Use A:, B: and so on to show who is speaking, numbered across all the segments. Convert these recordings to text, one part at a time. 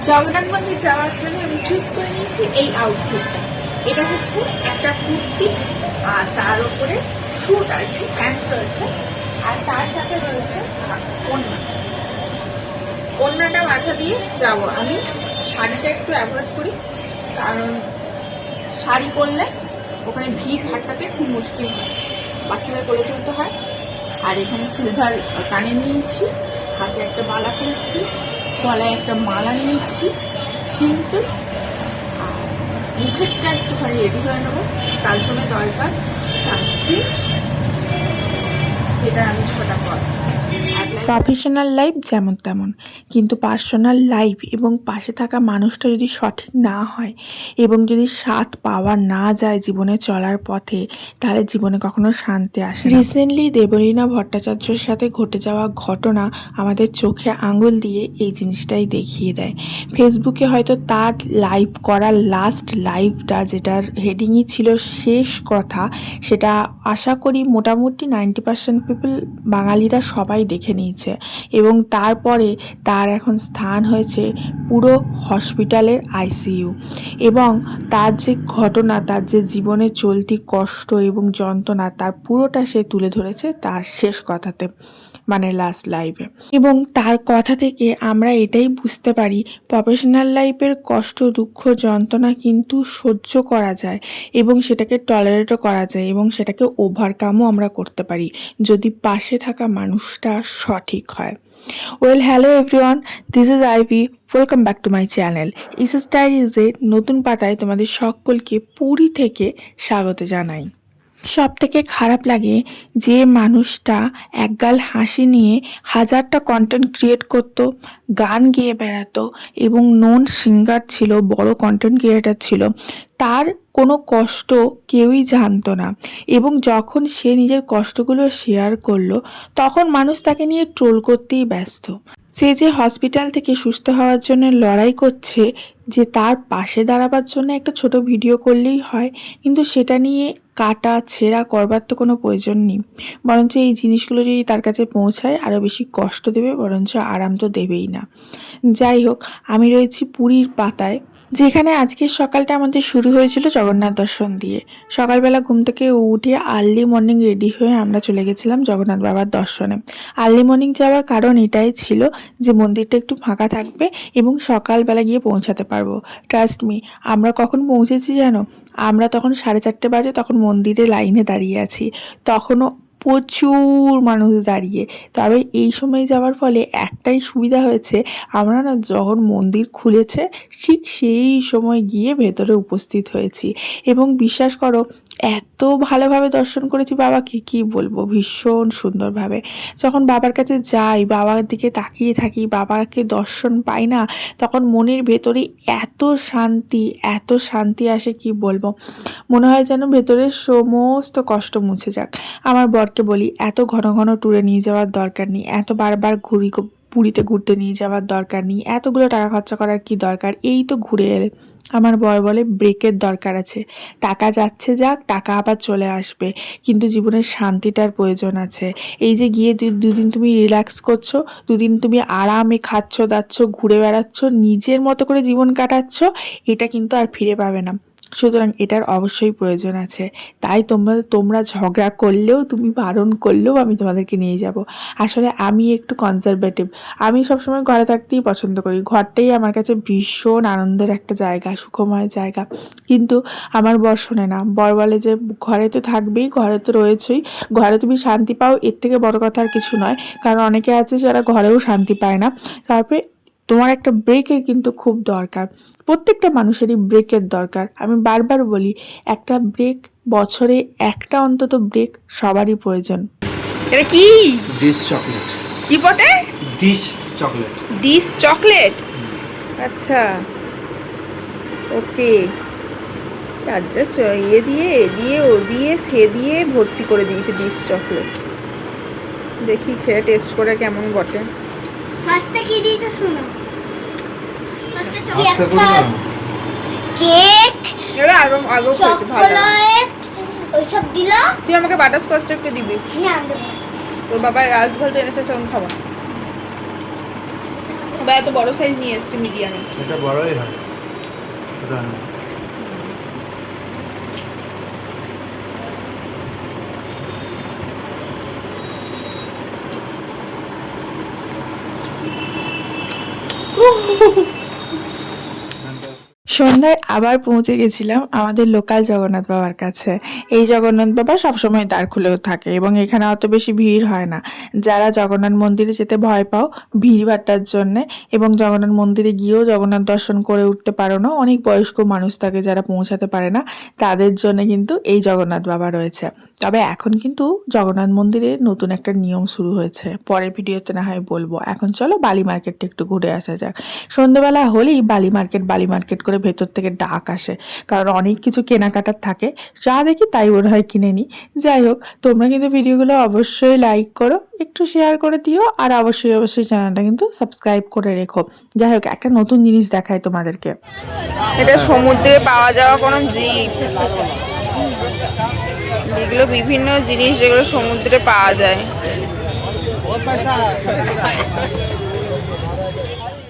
A: জগন্নাথ মন্দির যাওয়ার জন্য আমি চুজ করে নিয়েছি এই আউটফিটটা। এটা হচ্ছে একটা কুর্তি আর তার উপরে শুট আর কি প্যান্ট রয়েছে, আর তার সাথে রয়েছে ওড়না। ওড়নাটা মাথা দিয়ে যাব। আমি শাড়িটা একটু অ্যাভয়েড করি, কারণ শাড়ি পরলে ওখানে ভিড় ভাট্টাতে খুব মুশকিল হয়, বাচ্চাদের কোলে তুলতে হয়। আর এখানে সিলভার কানে নিয়েছি, হাতে একটা বালা করেছি, গলায় একটা মালা নিয়েছি সিম্পল। আর মুখেরটা একটুখানি রেডি হয়ে নেবো, তার জন্য দরকার সানস্ক্রিন, যেটা আমি 6টা পর।
B: প্রফেশনাল লাইফ যেমন তেমন, কিন্তু পার্সোনাল লাইফ এবং পাশে থাকা মানুষটা যদি সঠিক না হয় এবং যদি স্বাদ পাওয়া না যায় জীবনে চলার পথে, তাহলে জীবনে কখনো শান্তি আসে না। রিসেন্টলি দেবলীনা ভট্টাচার্যের সাথে ঘটে যাওয়া ঘটনা আমাদের চোখে আঙুল দিয়ে এই জিনিসটাই দেখিয়ে দেয়। ফেসবুকে হয়তো তার লাইভ করা লাস্ট লাইভটা, যেটার হেডিংই ছিল শেষ কথা, সেটা আশা করি মোটামুটি 90% পিপল বাঙালিরা সবাই দেখে নিয়েছে। এবং তারপরে তার এখন স্থান হয়েছে পুরো হসপিটালের আইসিইউ। এবং তার যে ঘটনা, তার যে জীবনে চলতি কষ্ট এবং যন্ত্রণা, তার পুরোটা সে তুলে ধরেছে তার শেষ কথাতে, মানে লাস্ট লাইভে। এবং তার কথা থেকে আমরা এটাই বুঝতে পারি, প্রফেশনাল লাইফের কষ্ট, দুঃখ, যন্ত্রণা কিন্তু সহ্য করা যায় এবং সেটাকে টলারেটও করা যায় এবং সেটাকে ওভারকামও আমরা করতে পারি যদি পাশে থাকা মানুষটা সঠিক হয়। Well, hello everyone, this is Ivy. Welcome back to my channel ইসেস ডায়েরিজের নতুন পাতায় তোমাদের সকলকে পুরী থেকে স্বাগত জানাই। সব থেকে খারাপ লাগে যে মানুষটা একগাল হাসি নিয়ে হাজারটা কন্টেন্ট ক্রিয়েট করত, গান গেয়ে বেড়াতো এবং নোন সিঙ্গার ছিল, বড় কন্টেন্ট ক্রিয়েটার ছিল, তার কোনো কষ্ট কেউই জানতো না। এবং যখন সে নিজের কষ্টগুলো শেয়ার করলো, তখন মানুষ তাকে নিয়ে ট্রোল করতেই ব্যস্ত। সে যে হসপিটাল থেকে সুস্থ হওয়ার জন্য লড়াই করছে, যে তার পাশে দাঁড়াবার জন্য একটা ছোট ভিডিও করলেই হয়, কিন্তু সেটা নিয়ে কাটা ছেঁড়া করবার তো কোনো প্রয়োজন নেই। বরঞ্চ এই জিনিসগুলো যদি তার কাছে পৌঁছায় আরও বেশি কষ্ট দেবে, বরঞ্চ আরাম তো দেবেই না। যাই হোক, আমি রয়েছি পুরীর পাতায়, যেখানে আজকের সকালটা আমাদের শুরু হয়েছিল জগন্নাথ দর্শন দিয়ে। সকালবেলা ঘুম থেকে উঠে আর্লি মর্নিং রেডি হয়ে আমরা চলে গেছিলাম জগন্নাথ বাবার দর্শনে। আর্লি মর্নিং যাওয়ার কারণ এটাই ছিল যে মন্দিরটা একটু ফাঁকা থাকবে এবং সকালবেলা গিয়ে পৌঁছাতে পারবো। ট্রাস্ট মি, আমরা কখন পৌঁছেছি জানো? আমরা তখন 4:30 বাজে, তখন মন্দিরে লাইনে দাঁড়িয়ে আছি, তখনও প্রচুর মানুষ দাঁড়িয়ে। তবে এই সময় যাওয়ার ফলে একটাই সুবিধা হয়েছে, আমরা না যখন মন্দির খুলেছে ঠিক সেই সময় গিয়ে ভেতরে উপস্থিত হয়েছি এবং বিশ্বাস করো এত ভালোভাবে দর্শন করেছি বাবাকে, কি বলবো, ভীষণ সুন্দরভাবে। যখন বাবার কাছে যাই, বাবার দিকে তাকিয়ে থাকি, বাবাকে দর্শন পাই না, তখন মনের ভেতরে এত শান্তি আসে, কি বলবো। মনে হয় যেন ভেতরের সমস্ত কষ্ট মুছে যাক। আমার বরকে বলি, এত ঘন ঘন ট্যুরে নিয়ে যাওয়ার দরকার নেই, এত বারবার পুরীতে ঘুরতে নিয়ে যাওয়ার দরকার নেই, এতগুলো টাকা খরচা করার কি দরকার, এই তো ঘুরে এলে। আমার বর বলে, ব্রেকের দরকার আছে, টাকা যাচ্ছে যাক, টাকা আবার চলে আসবে, কিন্তু জীবনের শান্তিটার প্রয়োজন আছে। এই যে গিয়ে দুদিন তুমি রিল্যাক্স করছো, দুদিন তুমি আরামে খাচ্ছ দাচ্ছ, ঘুরে বেড়াচ্ছ, নিজের মতো করে জীবন কাটাচ্ছ, এটা কিন্তু আর ফিরে পাবে না। সুতরাং এটার অবশ্যই প্রয়োজন আছে। তাই তোমরা ঝগড়া করলেও, তুমি বারণ করলেও আমি তোমাদেরকে নিয়ে যাব। আসলে আমি একটু কনজারভেটিভ, আমি সবসময় ঘরে থাকতেই পছন্দ করি, ঘরটাই আমার কাছে ভীষণ আনন্দের একটা জায়গা, সুখময় জায়গা। কিন্তু আমার বর শোনে না, বর বলে যে ঘরে তো থাকবেই, ঘরে তো রয়েছেই, ঘরে তুমি শান্তি পাও, এর থেকে বড় কথা আর কিছু নয়। কারণ অনেকে আছে যারা ঘরেও শান্তি পায় না। তারপরে তোমার একটা ব্রেকের কিন্তু খুব দরকার, প্রত্যেকটা মানুষেরই ব্রেকের দরকার। আমি বারবার বলি, একটা ব্রেক, বছরে একটা অন্তত ব্রেক সবারই প্রয়োজন।
A: এটা কি?
C: Dish chocolate.
A: কি বটে?
C: Dish chocolate.
A: Dish chocolate. আচ্ছা, ওকে। আচ্ছা, ইয়ে দিয়ে ও দিয়ে সে দিয়ে ভর্তি করে দিয়েছে ডিশ চকলেট। দেখি খেয়ে টেস্ট করে কেমন বটে।
D: ফার্স্টে কি দিয়েছে শুনো। ফার্স্টে
C: আস্তে করে না।
D: কেক,
A: এবার আগে খেয়েছি, ভালো।
D: চকোলেট ওইসব দিল।
A: তুই আমাকে বাটারস্কচটা একটু দিবি।
D: না দেবো।
A: তোর বাবা রাজফল তো এনেছে, সেরকম খাবো। বা এত বড় সাইজ নিয়ে এসছে মিডিয়ামে।
C: এটা বড়ই হয় ওটা না।
B: সন্ধ্যায় আবার পৌঁছে গেছিলাম আমাদের লোকাল জগন্নাথ বাবার কাছে। এই জগন্নাথ বাবা সবসময় দ্বার খুলেও থাকে এবং এখানে অত বেশি ভিড় হয় না। যারা জগন্নাথ মন্দিরে যেতে ভয় পাও ভিড়ভাট্টার জন্যে এবং জগন্নাথ মন্দিরে গিয়েও জগন্নাথ দর্শন করে উঠতে পারো না, অনেক বয়স্ক মানুষ থাকে যারা পৌঁছাতে পারে না, তাদের জন্য কিন্তু এই জগন্নাথ বাবা রয়েছে। তবে এখন কিন্তু জগন্নাথ মন্দিরে নতুন একটা নিয়ম শুরু হয়েছে, পরের ভিডিওতে না হয় বলবো। এখন চলো বালি মার্কেটটা একটু ঘুরে আসা যাক। সন্ধ্যেবেলা হলেই বালি মার্কেট করে ভেতর থেকে ডাক আসে, কারণ অনেক কিছু কেনাকাটার থাকে, যা দেখি তাই মনে হয় কিনে নিই। যাই হোক, তোমরা কিন্তু ভিডিওগুলো অবশ্যই লাইক করো, একটু শেয়ার করে দিও, আর অবশ্যই চ্যানেলটা কিন্তু সাবস্ক্রাইব করে রেখো। যাই হোক, একটা নতুন জিনিস দেখাই তোমাদেরকে।
A: এটা সমুদ্রে পাওয়া যাওয়া কোনো জীব, এগুলো বিভিন্ন জিনিস যেগুলো সমুদ্রে পাওয়া যায়।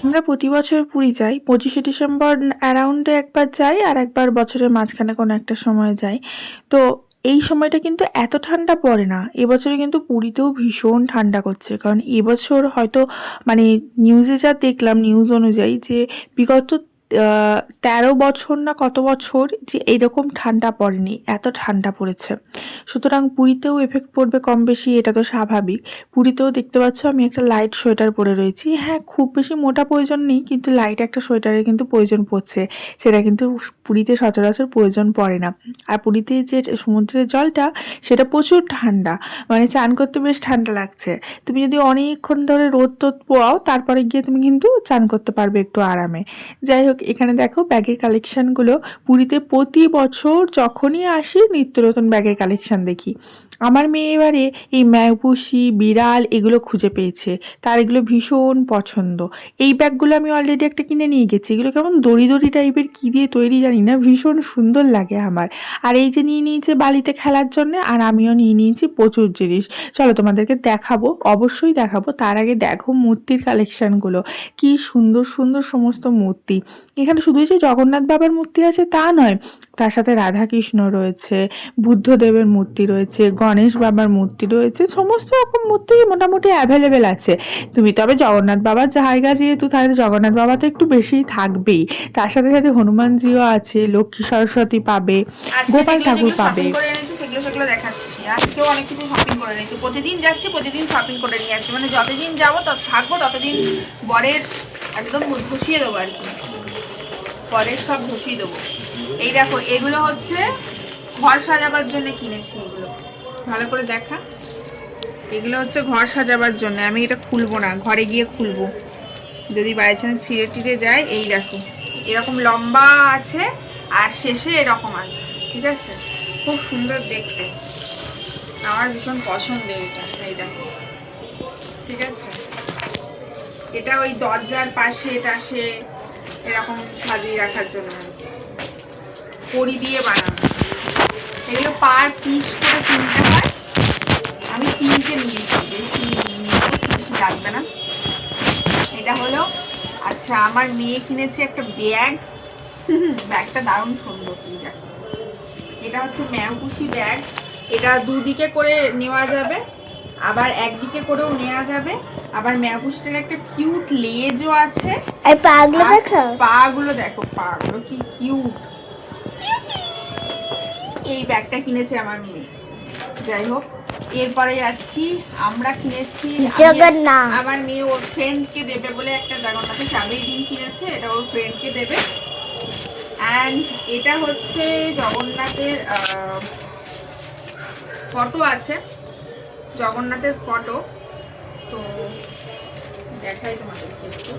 B: আমরা প্রতি বছর পুরী যাই, 25শে ডিসেম্বর অ্যারাউন্ডে একবার যাই, আর একবার বছরের মাঝখানে কোনো একটা সময় যাই। তো এই সময়টা কিন্তু এত ঠান্ডা পড়ে না। এবছরে কিন্তু পুরীতেও ভীষণ ঠান্ডা করছে, কারণ এবছর হয়তো মানে নিউজে যা দেখলাম, নিউজ অনুযায়ী, যে বিগত 13 বছর না কত বছর যে এরকম ঠান্ডা পড়েনি, এত ঠান্ডা পড়েছে। সুতরাং পুরীতেও এফেক্ট পড়বে কম বেশি, এটা তো স্বাভাবিক। পুরীতেও দেখতে পাচ্ছ আমি একটা লাইট সোয়েটার পরে রয়েছি। হ্যাঁ, খুব বেশি মোটা প্রয়োজন নেই, কিন্তু লাইট একটা সোয়েটারের কিন্তু প্রয়োজন পড়ছে, সেটা কিন্তু পুরীতে সচরাচর প্রয়োজন পড়ে না। আর পুরীতে যে সমুদ্রের জলটা, সেটা প্রচুর ঠান্ডা, মানে চান করতে বেশ ঠান্ডা লাগছে। তুমি যদি অনেকক্ষণ ধরে রোদ পোয়াও, তারপরে গিয়ে তুমি কিন্তু চান করতে পারবে একটু আরামে। যাই হোক, এখানে দেখো ব্যাগের কালেকশানগুলো। পুরীতে প্রতি বছর যখনই আসি নিত্য নতুন ব্যাগের কালেকশান দেখি। আমার মেয়ে এবারে এই ম্যাপুসি, বিড়াল এগুলো খুঁজে পেয়েছে, তার এগুলো ভীষণ পছন্দ। এই ব্যাগগুলো আমি অলরেডি একটা কিনে নিয়ে গেছি। এগুলো কেমন দড়ি টাইপের, কী দিয়ে তৈরি জানি না, ভীষণ সুন্দর লাগে আমার। আর এই যে নিয়ে নিয়েছে বালিতে খেলার জন্য, আর আমিও নিয়ে নিয়েছি প্রচুর জিনিস। চলো তোমাদেরকে দেখাবো, অবশ্যই দেখাবো। তার আগে দেখো মূর্তির কালেকশানগুলো, কি সুন্দর সুন্দর সমস্ত মূর্তি। এখানে শুধুই যে জগন্নাথ বাবার মূর্তি আছে তা নয়, তার সাথে রাধাকৃষ্ণ রয়েছে, বুদ্ধদেবের মূর্তি রয়েছে, গণেশ বাবার মূর্তি রয়েছে, সমস্ত রকম মূর্তি মোটামুটি অ্যাভেলেবেল আছে। তুমি তবে জগন্নাথ বাবার জায়গা যেহেতু, তাহলে জগন্নাথ বাবা তো একটু বেশিই থাকবেই। তার সাথে সাথে হনুমানজিও আছে, লক্ষ্মী সরস্বতী পাবে, গোপাল ঠাকুর পাবে।
A: সেগুলো দেখাচ্ছি। আজকেও অনেক কিছু শপিং করে নিয়েছি। প্রতিদিন যাচ্ছি, প্রতিদিন শপিং করে নিয়ে আসছি, মানে যতদিন যাবো থাকবো ততদিন বরের একদম ধসিয়ে দেবো আর কি, পরে সব ধসিয়ে দেবো। এই দেখো, এগুলো হচ্ছে ঘর সাজাবার জন্য কিনেছি। এগুলো ভালো করে দেখা, এগুলো হচ্ছে ঘর সাজাবার জন্য। আমি এটা খুলবো না, ঘরে গিয়ে খুলবো যদি বাই চান্স ছিঁড়ে টিড়ে যায়। এই দেখো, এরকম লম্বা আছে আর শেষে এরকম আছে, ঠিক আছে? খুব সুন্দর দেখতে, আমার ভীষণ পছন্দের এটা। এই দেখো, ঠিক আছে? এটা ওই দরজার পাশে টাশে এরকম সাজিয়ে রাখার জন্য কড়ি দিয়ে বানানো। এগুলো পার পিস করে কিনতে হয়। আমি 3টে নিয়েছি, বেশি লাগবে না। এটা হলো, আচ্ছা, আমার মেয়ে কিনেছে একটা ব্যাগ। ব্যাগটা দারুণ সুন্দর। দেখো, এটা হচ্ছে ম্যাপুসি ব্যাগ। এটা দুদিকে করে নেওয়া যাবে, আবার একদিকে করেও নেওয়া যাবে। আবার ম্যাপুসিটার একটা কিউট লেজও আছে।
D: আর পাগুলো দেখো,
A: পাগুলো দেখো, পাগুলো কি কিউট। এই ব্যাগটা কিনেছে আমার মেয়ে। যাই হোক, এরপরে যাচ্ছি, আমরা কিনেছি
D: জগন্নাথ।
A: আমার মেয়ে ওর ফ্রেন্ডকে দেবে বলে একটা জগন্নাথের চাবির রিং কিনেছে, এটা ওর ফ্রেন্ডকে দেবে। অ্যান্ড এটা হচ্ছে জগন্নাথের ফটো আছে, জগন্নাথের ফটো। তো দেখাই তোমাদেরকে একটু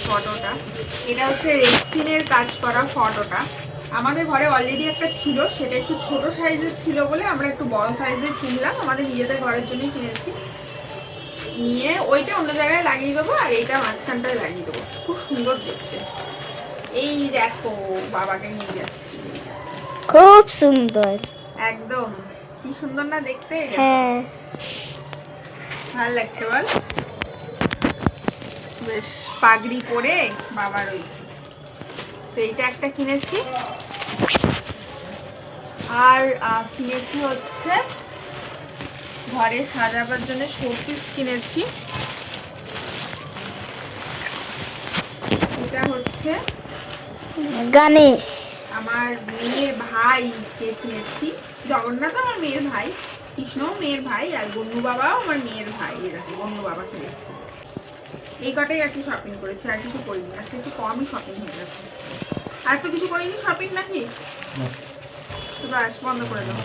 A: ফটোটা। এটা হচ্ছে রেক্সিনের কাজ করা ফটোটা। আমাদের ঘরে অলরেডি একটা ছিল, সেটা একটু ছোট সাইজের ছিল বলে আমরা একটু বড় সাইজের কিনলাম, আমাদের নিজেদের ঘরের জন্যই কিনেছি। নিয়ে ওইটা অন্য জায়গায় লাগিয়ে দেবো, আর এইটা মাঝখানটায় লাগিয়ে দেবো। খুব সুন্দর দেখতে। এই দেখো, বাবাকে নিয়ে যাচ্ছি।
D: খুব সুন্দর,
A: একদম কি সুন্দর না দেখতে।
D: হ্যাঁ,
A: ভালো লাগছে বল? বেশ পাগড়ি পরে বাবা রয়েছে। তো এইটা একটা কিনেছি, আর কিনেছি হচ্ছে ঘরে সাজাবার জন্য শোপিস কিনেছি। এটা হচ্ছে
D: গণেশ।
A: আমার মেয়ের ভাইকে কিনেছি। জগন্নাথ আমার মেয়ের ভাই, কৃষ্ণও মেয়ের ভাই, আর গন্নু বাবাও আমার মেয়ের ভাই। এরকম গন্নু বাবা কিনেছি। এই কটাই আর কি শপিং করেছি, আর কিছু করিনি। আজকে একটু কমই শপিং হয়ে গেছে। আর তো কিছু করিনি শপিং নাকি? তো বাস বন্ধ করে দাও।